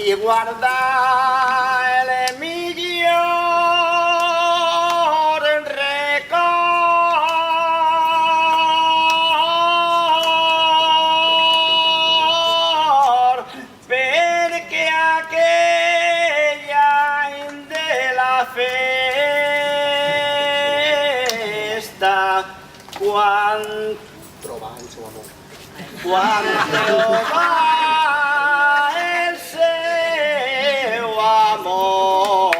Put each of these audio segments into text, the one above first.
y guarda el millor record, perquè aquella any de la festa, quan troba el seu amor, quan troba el seu amor.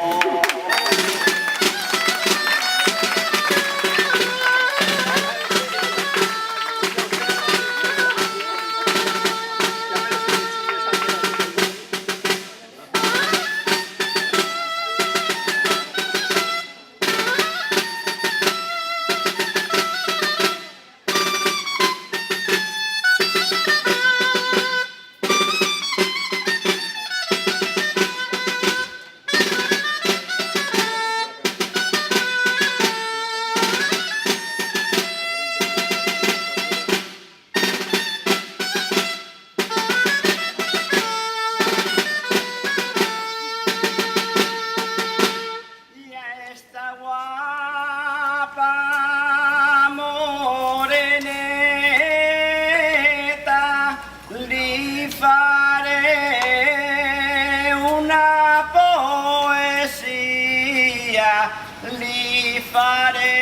Li faré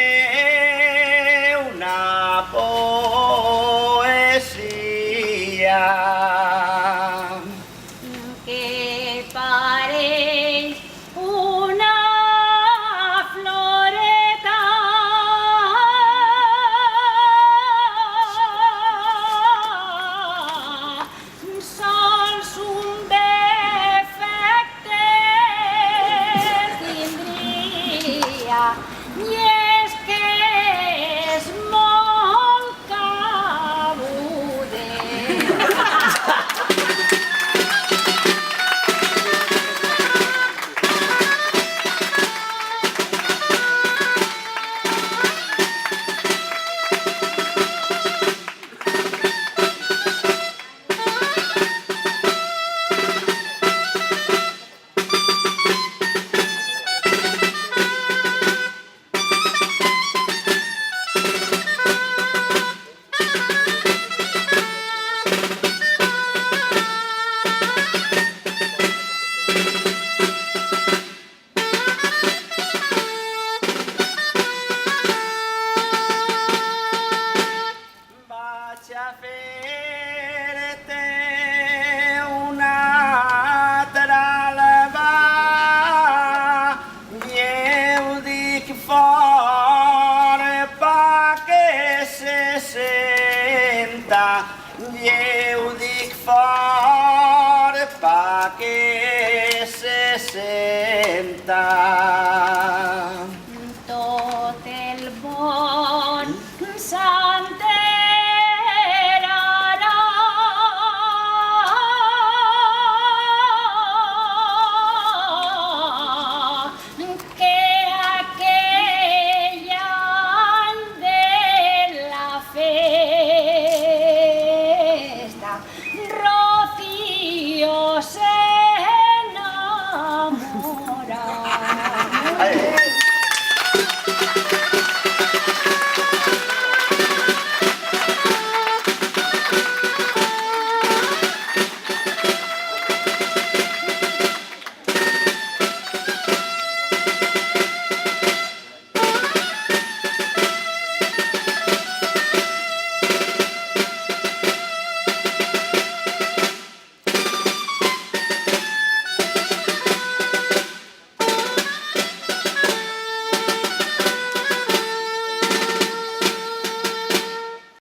una poesia que pareix una floreta sols un defecte tindria i és que és molt vaig a fer-te una tralba i ho dic fort perquè se senta i ho dic fort perquè se senta. tot el món s'enterarà que aquell any de la festa Rocío se